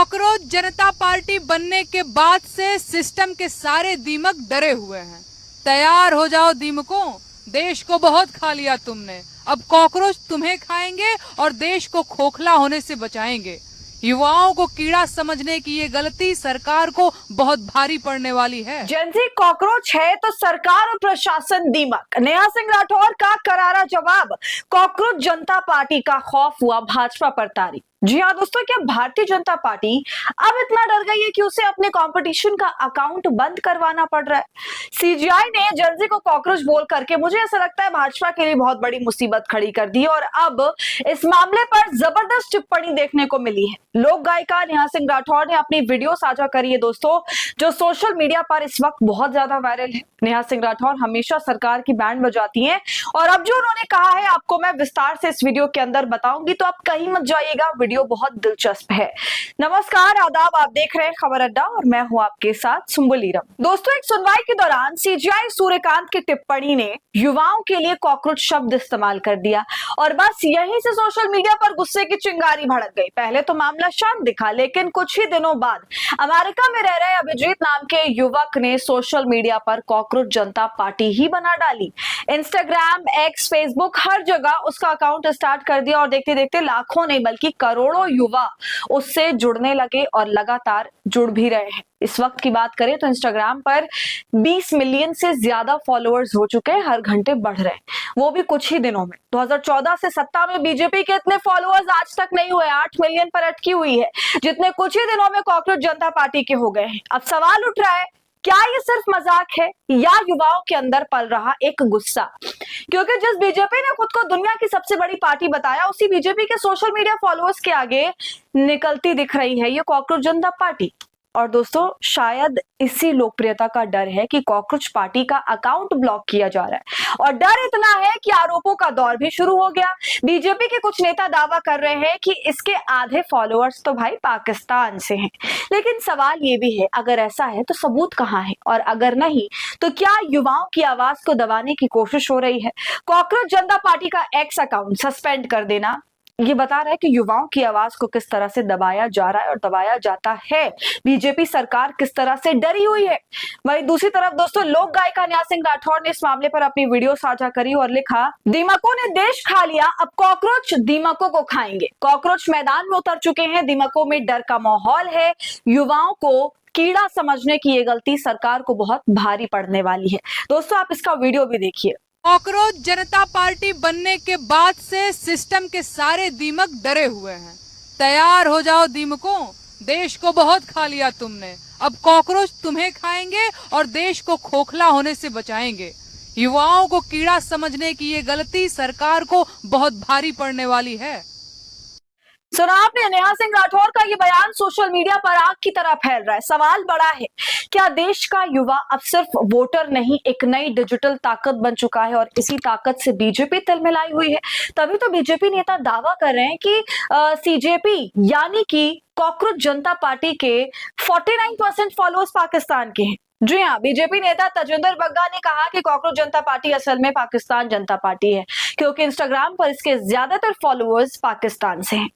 Cockroach जनता party बनने के बाद से सिस्टम के सारे दीमक डरे हुए हैं। तैयार हो जाओ दीमकों, देश को बहुत खा लिया तुमने, अब कॉकरोच तुम्हें खाएंगे और देश को खोखला होने से बचाएंगे। युवाओं को कीड़ा समझने की ये गलती सरकार को बहुत भारी पड़ने वाली है। जेनजी कॉकरोच है तो सरकार और प्रशासन दीमक। नेहा सिंह राठौर का करारा जवाब, कॉकरोच जनता पार्टी का खौफ हुआ भाजपा पर तारी। जी हाँ दोस्तों, क्या भारतीय जनता पार्टी अब इतना डर गई है कि उसे अपने कंपटीशन का अकाउंट बंद करवाना पड़ रहा है? सीजीआई ने जेनजी को कॉकरोच बोल करके मुझे ऐसा लगता है भाजपा के लिए बहुत बड़ी मुसीबत खड़ी कर दी और अब इस मामले पर जबरदस्त टिप्पणी देखने को मिली है। लोक गायिका नेहा सिंह राठौर ने अपनी वीडियो साझा करी है दोस्तों, जो सोशल मीडिया पर इस वक्त बहुत ज्यादा वायरल है। नेहा सिंह राठौर हमेशा सरकार की बैंड बजाती हैं और अब जो उन्होंने कहा है आपको मैं विस्तार से इस वीडियो के अंदर बताऊंगी, तो आप कहीं मत जाइएगा, वीडियो बहुत दिलचस्प है। नमस्कार, आदाब, आप देख रहे हैं खबर अड्डा और मैं हूं आपके साथ सुंबुल ईरम। दोस्तों, एक सुनवाई के दौरान सीजीआई सूर्यकांत की टिप्पणी ने युवाओं के लिए कॉकरोच शब्द इस्तेमाल कर दिया और बस यहीं से सोशल मीडिया पर गुस्से की चिंगारी भड़क गई। पहले तो मामला शांत दिखा, लेकिन कुछ ही दिनों बाद अमेरिका में रह रहे अभिजीत नाम के युवक ने सोशल मीडिया पर कॉकरोच जनता पार्टी ही बना डाली। इंस्टाग्राम, एक्स, फेसबुक, हर जगह उसका अकाउंट स्टार्ट कर दिया और देखते देखते लाखों नहीं बल्कि करोड़ों युवा उससे जुड़ने लगे और लगातार जुड़ भी रहे हैं। इस वक्त की बात करें तो इंस्टाग्राम पर 20 मिलियन से ज्यादा फॉलोअर्स हो चुके हैं, हर घंटे बढ़ रहे हैं, वो भी कुछ ही दिनों में। 2014 से सत्ता में बीजेपी के इतने फॉलोअर्स आज तक नहीं हुए, 8 मिलियन पर अटकी हुई है, जितने कुछ ही दिनों में कॉकरोच जनता पार्टी के हो गए हैं। अब सवाल उठ रहा है, क्या ये सिर्फ मजाक है या युवाओं के अंदर पल रहा एक गुस्सा? क्योंकि जिस बीजेपी ने खुद को दुनिया की सबसे बड़ी पार्टी बताया, उसी बीजेपी के सोशल मीडिया फॉलोअर्स के आगे निकलती दिख रही है ये कॉकरोच जनता पार्टी। और दोस्तों, शायद इसी लोकप्रियता का डर है कि कॉकरोच पार्टी का अकाउंट ब्लॉक किया जा रहा है और डर इतना है कि आरोपों का दौर भी शुरू हो गया। बीजेपी के कुछ नेता दावा कर रहे हैं कि इसके आधे फॉलोअर्स तो भाई पाकिस्तान से हैं। लेकिन सवाल ये भी है, अगर ऐसा है तो सबूत कहाँ है, और अगर नहीं तो क्या युवाओं की आवाज को दबाने की कोशिश हो रही है? कॉकरोच जनता पार्टी का एक्स अकाउंट सस्पेंड कर देना ये बता रहा है कि युवाओं की आवाज को किस तरह से दबाया जा रहा है और दबाया जाता है। बीजेपी सरकार किस तरह से डरी हुई है। वहीं दूसरी तरफ दोस्तों, लोक गायिका नेहा सिंह राठौर ने इस मामले पर अपनी वीडियो साझा करी और लिखा, दीमकों ने देश खा लिया, अब कॉकरोच दीमकों को खाएंगे। कॉकरोच मैदान में उतर चुके हैं, दीमकों में डर का माहौल है। युवाओं को कीड़ा समझने की ये गलती सरकार को बहुत भारी पड़ने वाली है। दोस्तों, आप इसका वीडियो भी देखिए। कॉकरोच जनता पार्टी बनने के बाद से सिस्टम के सारे दीमक डरे हुए हैं। तैयार हो जाओ दीमकों, देश को बहुत खा लिया तुमने, अब कॉकरोच तुम्हें खाएंगे और देश को खोखला होने से बचाएंगे। युवाओं को कीड़ा समझने की ये गलती सरकार को बहुत भारी पड़ने वाली है। सुना आपने, नेहा सिंह राठौर का ये बयान सोशल मीडिया पर आग की तरह फैल रहा है। सवाल बड़ा है, क्या देश का युवा अब सिर्फ वोटर नहीं, एक नई डिजिटल ताकत बन चुका है और इसी ताकत से बीजेपी तिलमिलाई हुई है? तभी तो बीजेपी नेता दावा कर रहे हैं कि सीजेपी यानी कि कॉकरोच जनता पार्टी के 49% फॉलोअर्स पाकिस्तान के हैं। जी हाँ, बीजेपी नेता तजिंदर बग्गा ने कहा कि कॉकरोच जनता पार्टी असल में पाकिस्तान जनता पार्टी है, क्योंकि इंस्टाग्राम पर इसके ज्यादातर फॉलोअर्स पाकिस्तान से हैं।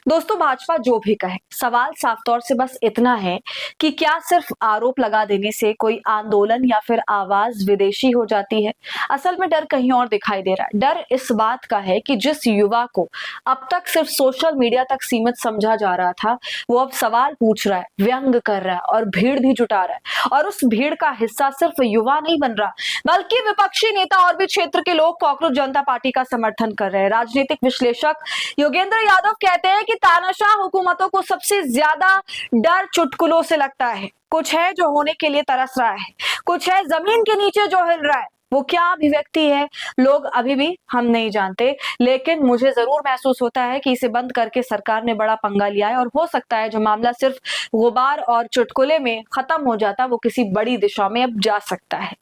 दोस्तों, भाजपा जो भी कहे, सवाल साफ तौर से बस इतना है कि क्या सिर्फ आरोप लगा देने से कोई आंदोलन या फिर आवाज विदेशी हो जाती है? असल में डर कहीं और दिखाई दे रहा है। डर इस बात का है कि जिस युवा को अब तक सिर्फ सोशल मीडिया तक सीमित समझा जा रहा था, वो अब सवाल पूछ रहा है, व्यंग कर रहा है और भीड़ भी जुटा रहा है। और उस भीड़ का हिस्सा सिर्फ युवा नहीं बन रहा, बल्कि विपक्षी नेता और भी क्षेत्र के लोग कॉकरोच जनता पार्टी का समर्थन कर रहे हैं। राजनीतिक विश्लेषक योगेंद्र यादव कहते हैं कि तानाशाह हुकूमतों को सबसे ज्यादा डर चुटकुलों से लगता है। कुछ है जो होने के लिए तरस रहा है, कुछ है जमीन के नीचे जो हिल रहा है। वो क्या अभिव्यक्ति है, लोग अभी भी हम नहीं जानते, लेकिन मुझे जरूर महसूस होता है कि इसे बंद करके सरकार ने बड़ा पंगा लिया है और हो सकता है जो मामला सिर्फ गुबार और चुटकुले में खत्म हो जाता, वो किसी बड़ी दिशा में अब जा सकता है।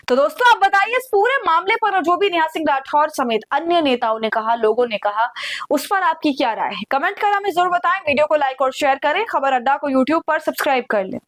तो दोस्तों, आप बताइए इस पूरे मामले पर जो भी नेहा सिंह राठौर समेत अन्य नेताओं ने कहा, लोगों ने कहा, उस पर आपकी क्या राय है? कमेंट कर हमें जरूर बताएं। वीडियो को लाइक और शेयर करें। खबर अड्डा को यूट्यूब पर सब्सक्राइब कर लें।